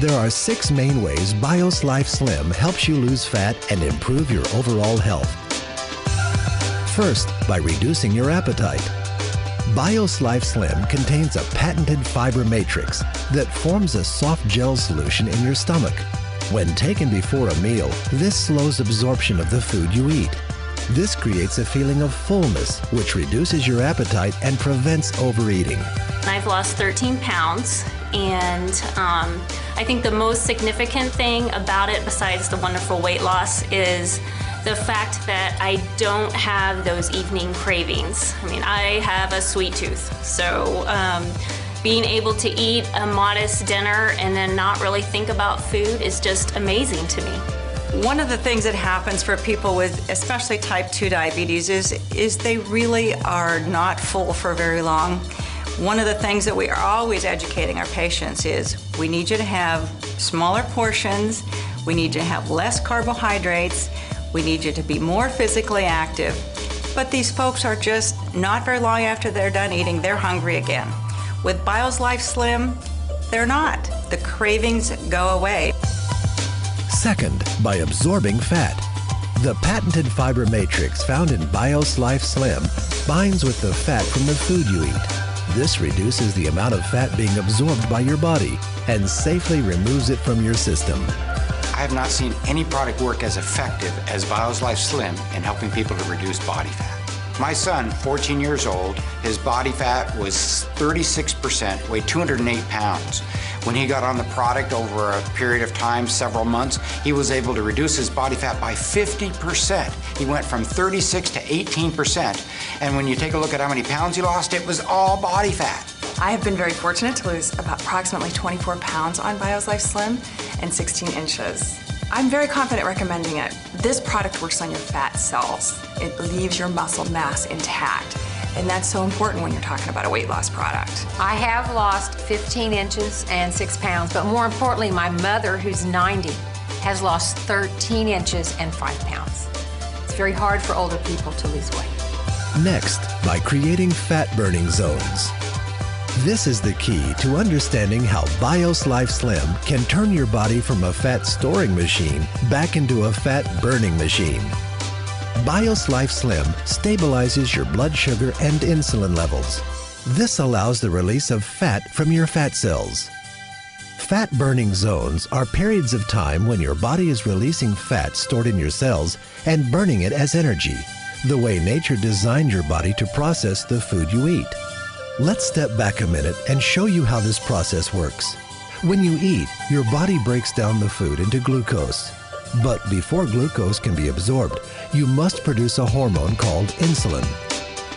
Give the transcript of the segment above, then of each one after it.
There are 6 main ways BIOS Life Slim helps you lose fat and improve your overall health. First, by reducing your appetite. BIOS Life Slim contains a patented fiber matrix that forms a soft gel solution in your stomach. When taken before a meal, this slows absorption of the food you eat. This creates a feeling of fullness, which reduces your appetite and prevents overeating. I've lost 13 pounds, and I think the most significant thing about it, besides the wonderful weight loss, is the fact that I don't have those evening cravings. I mean, I have a sweet tooth, so being able to eat a modest dinner and then not really think about food is just amazing to me. One of the things that happens for people with especially type 2 diabetes is they really are not full for very long. One of the things that we are always educating our patients is we need you to have smaller portions, we need you to have less carbohydrates, we need you to be more physically active. But these folks are just not very long after they're done eating, they're hungry again. With BIOS Life Slim, they're not. The cravings go away. Second, by absorbing fat. The patented fiber matrix found in BIOS Life Slim binds with the fat from the food you eat. This reduces the amount of fat being absorbed by your body and safely removes it from your system. I have not seen any product work as effective as BIOS Life Slim in helping people to reduce body fat. My son, 14 years old, his body fat was 36%, weighed 208 pounds. When he got on the product over a period of time, several months, he was able to reduce his body fat by 50%. He went from 36 to 18%. And when you take a look at how many pounds he lost, it was all body fat. I have been very fortunate to lose approximately 24 pounds on BIOS Life Slim and 16 inches. I'm very confident recommending it. This product works on your fat cells. It leaves your muscle mass intact. And that's so important when you're talking about a weight loss product. I have lost 15 inches and 6 pounds, but more importantly, my mother, who's 90, has lost 13 inches and 5 pounds. It's very hard for older people to lose weight. Next, by creating fat-burning zones. This is the key to understanding how BIOS Life Slim can turn your body from a fat storing machine back into a fat burning machine. BIOS Life Slim stabilizes your blood sugar and insulin levels. This allows the release of fat from your fat cells. Fat burning zones are periods of time when your body is releasing fat stored in your cells and burning it as energy, the way nature designed your body to process the food you eat. Let's step back a minute and show you how this process works. When you eat, your body breaks down the food into glucose. But before glucose can be absorbed, you must produce a hormone called insulin.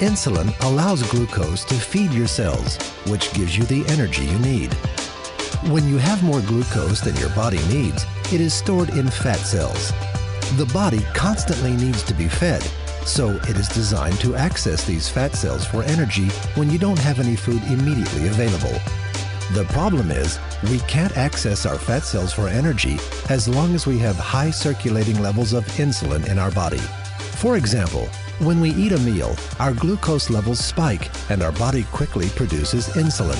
Insulin allows glucose to feed your cells, which gives you the energy you need. When you have more glucose than your body needs, it is stored in fat cells. The body constantly needs to be fed, so it is designed to access these fat cells for energy when you don't have any food immediately available. The problem is, we can't access our fat cells for energy as long as we have high circulating levels of insulin in our body. For example, when we eat a meal, our glucose levels spike and our body quickly produces insulin.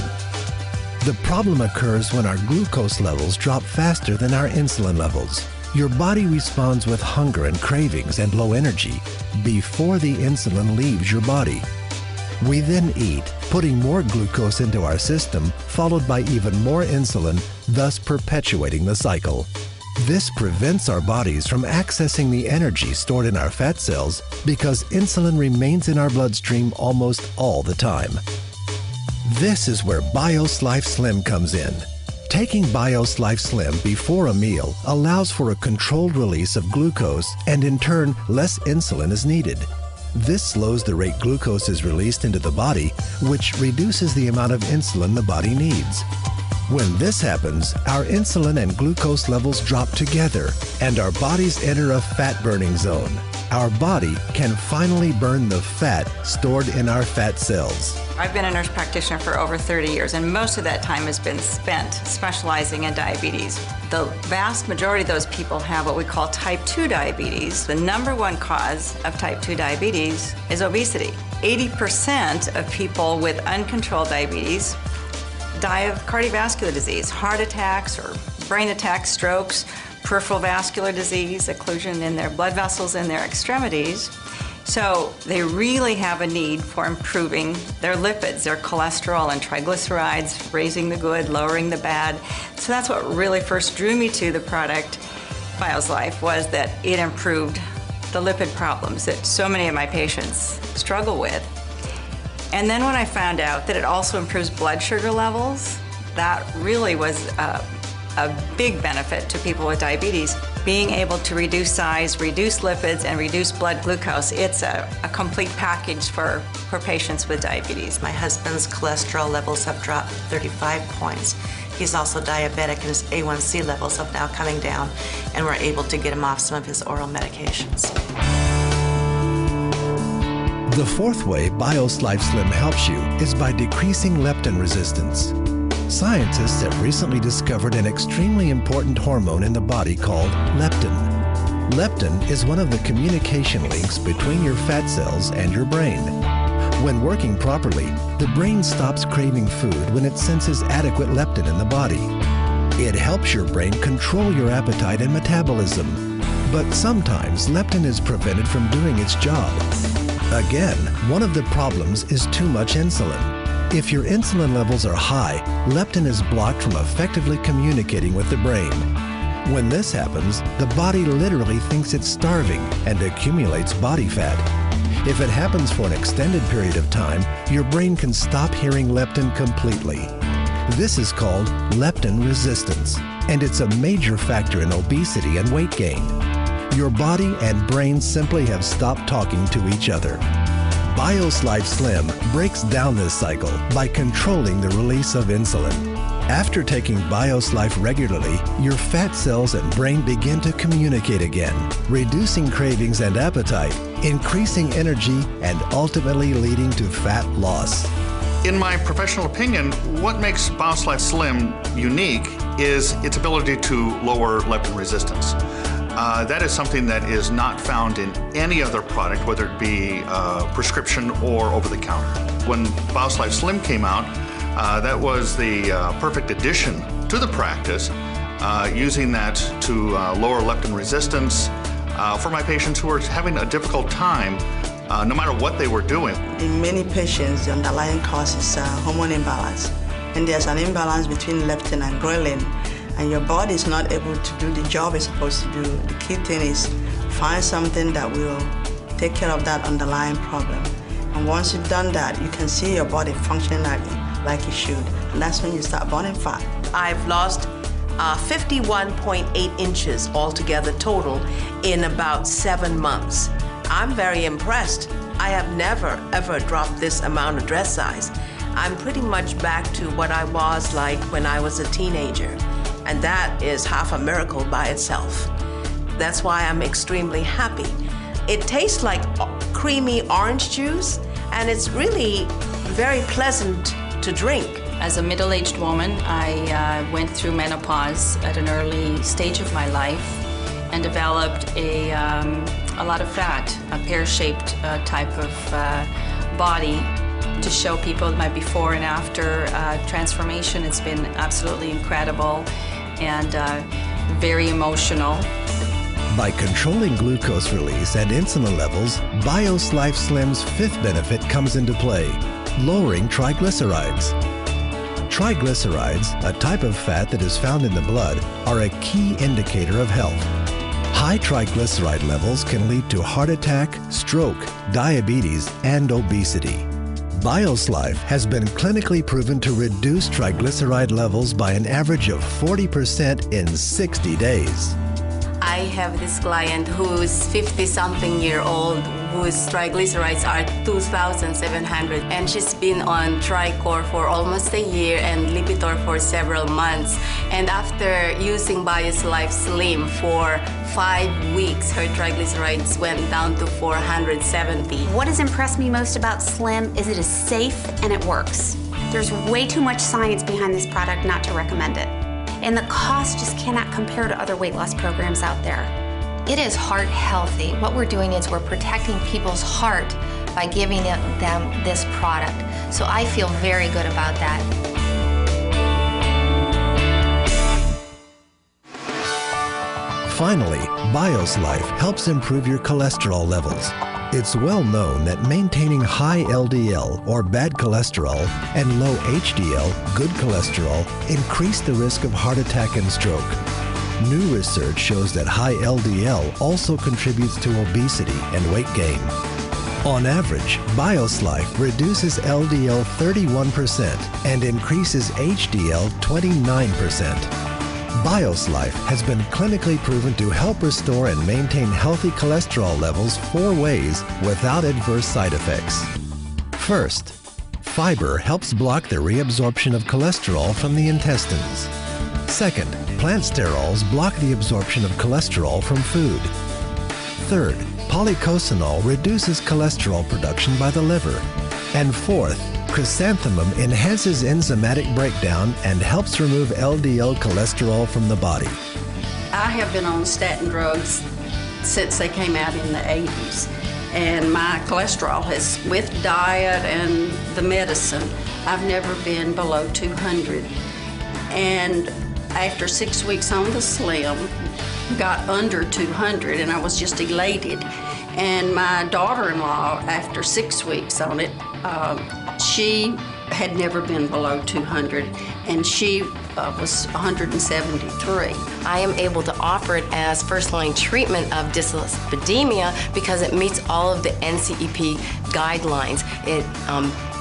The problem occurs when our glucose levels drop faster than our insulin levels. Your body responds with hunger and cravings and low energy before the insulin leaves your body. We then eat, putting more glucose into our system, followed by even more insulin, thus perpetuating the cycle. This prevents our bodies from accessing the energy stored in our fat cells because insulin remains in our bloodstream almost all the time. This is where BIOS Life Slim comes in. Taking BIOS Life Slim before a meal allows for a controlled release of glucose, and in turn, less insulin is needed. This slows the rate glucose is released into the body, which reduces the amount of insulin the body needs. When this happens, our insulin and glucose levels drop together, and our bodies enter a fat-burning zone. Our body can finally burn the fat stored in our fat cells. I've been a nurse practitioner for over 30 years, and most of that time has been spent specializing in diabetes. The vast majority of those people have what we call type 2 diabetes. The #1 cause of type 2 diabetes is obesity. 80% of people with uncontrolled diabetes die of cardiovascular disease, heart attacks or brain attacks, strokes, peripheral vascular disease, occlusion in their blood vessels in their extremities. So they really have a need for improving their lipids, their cholesterol and triglycerides, raising the good, lowering the bad. So that's what really first drew me to the product, BioSlife, was that it improved the lipid problems that so many of my patients struggle with. And then when I found out that it also improves blood sugar levels, that really was a big benefit to people with diabetes. Being able to reduce size, reduce lipids, and reduce blood glucose, it's a complete package for patients with diabetes. My husband's cholesterol levels have dropped 35 points. He's also diabetic and his A1C levels have now coming down, and we're able to get him off some of his oral medications. The fourth way BioSlife Slim helps you is by decreasing leptin resistance. Scientists have recently discovered an extremely important hormone in the body called leptin. Leptin is one of the communication links between your fat cells and your brain. When working properly, the brain stops craving food when it senses adequate leptin in the body. It helps your brain control your appetite and metabolism. But sometimes leptin is prevented from doing its job. Again, one of the problems is too much insulin. If your insulin levels are high, leptin is blocked from effectively communicating with the brain. When this happens, the body literally thinks it's starving and accumulates body fat. If it happens for an extended period of time, your brain can stop hearing leptin completely. This is called leptin resistance, and it's a major factor in obesity and weight gain. Your body and brain simply have stopped talking to each other. BioSlife Slim breaks down this cycle by controlling the release of insulin. After taking BioSlife regularly, your fat cells and brain begin to communicate again, reducing cravings and appetite, increasing energy, and ultimately leading to fat loss. In my professional opinion, what makes BioSlife Slim unique is its ability to lower leptin resistance. That is something that is not found in any other product, whether it be prescription or over-the-counter. When BioSlife Slim came out, that was the perfect addition to the practice, using that to lower leptin resistance for my patients who were having a difficult time no matter what they were doing. In many patients, the underlying cause is hormone imbalance. And there's an imbalance between leptin and ghrelin, and your body is not able to do the job it's supposed to do. The key thing is find something that will take care of that underlying problem. And once you've done that, you can see your body functioning like it should. And that's when you start burning fat. I've lost 51.8 inches altogether total in about 7 months. I'm very impressed. I have never, ever dropped this amount of dress size. I'm pretty much back to what I was like when I was a teenager. And that is half a miracle by itself. That's why I'm extremely happy. It tastes like creamy orange juice, and it's really very pleasant to drink. As a middle-aged woman, I went through menopause at an early stage of my life and developed a lot of fat, a pear-shaped type of body. To show people my before and after transformation, it's been absolutely incredible and very emotional. By controlling glucose release and insulin levels, BioSlife Slim's fifth benefit comes into play, lowering triglycerides. Triglycerides, a type of fat that is found in the blood, are a key indicator of health. High triglyceride levels can lead to heart attack, stroke, diabetes, and obesity. BioSlife has been clinically proven to reduce triglyceride levels by an average of 40% in 60 days. I have this client who's 50-something year old whose triglycerides are 2,700, and she's been on Tricor for almost a year and Lipitor for several months. And after using BioSlife Slim for 5 weeks, her triglycerides went down to 470. What has impressed me most about Slim is it is safe and it works. There's way too much science behind this product not to recommend it. And the cost just cannot compare to other weight loss programs out there. It is heart healthy. What we're doing is we're protecting people's heart by giving them this product. So I feel very good about that. Finally, BioSlife helps improve your cholesterol levels. It's well known that maintaining high LDL, or bad cholesterol, and low HDL, good cholesterol, increase the risk of heart attack and stroke. New research shows that high LDL also contributes to obesity and weight gain. On average, BioSlife reduces LDL 31% and increases HDL 29%. BioSlife has been clinically proven to help restore and maintain healthy cholesterol levels 4 ways without adverse side effects. First, fiber helps block the reabsorption of cholesterol from the intestines. Second, plant sterols block the absorption of cholesterol from food. Third, polycosanol reduces cholesterol production by the liver. And fourth, chrysanthemum enhances enzymatic breakdown and helps remove LDL cholesterol from the body. I have been on statin drugs since they came out in the 80s. And my cholesterol has, with diet and the medicine, I've never been below 200. And after 6 weeks on the Slim, got under 200, and I was just elated. And my daughter-in-law, after 6 weeks on it, she had never been below 200, and she was 173. I am able to offer it as first-line treatment of dyslipidemia because it meets all of the NCEP guidelines. It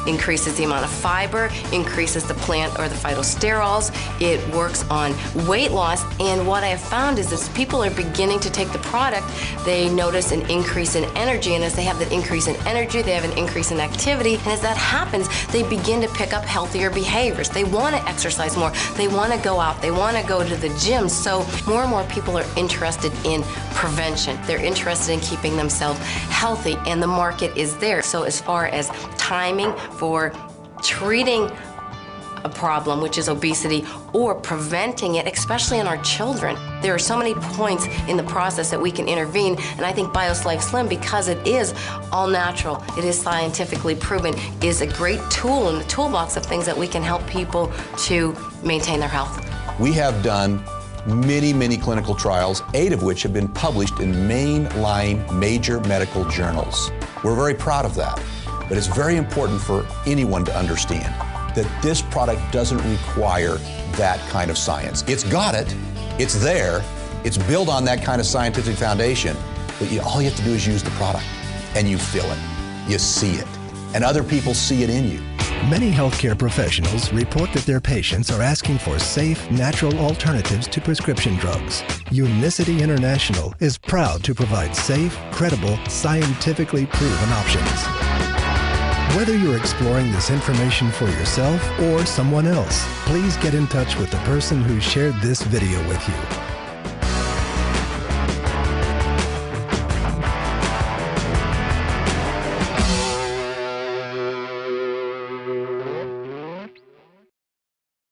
increases the amount of fiber, increases the plant or the phytosterols. It works on weight loss, and what I have found is as people are beginning to take the product, they notice an increase in energy, and as they have that increase in energy, they have an increase in activity, and as that happens, they begin to pick up healthier behaviors. They want to exercise more, they want to go out, they want to go to the gym, so more and more people are interested in prevention. They're interested in keeping themselves healthy, and the market is there. So as far as timing for treating a problem, which is obesity, or preventing it, especially in our children. There are so many points in the process that we can intervene, and I think BioSlife Slim, because it is all natural, it is scientifically proven, is a great tool in the toolbox of things that we can help people to maintain their health. We have done many clinical trials, 8 of which have been published in mainline major medical journals. We're very proud of that. But it's very important for anyone to understand that this product doesn't require that kind of science. It's got it, it's there, it's built on that kind of scientific foundation, but all you have to do is use the product, and you feel it, you see it, and other people see it in you. Many healthcare professionals report that their patients are asking for safe, natural alternatives to prescription drugs. Unicity International is proud to provide safe, credible, scientifically proven options. Whether you're exploring this information for yourself or someone else, please get in touch with the person who shared this video with you.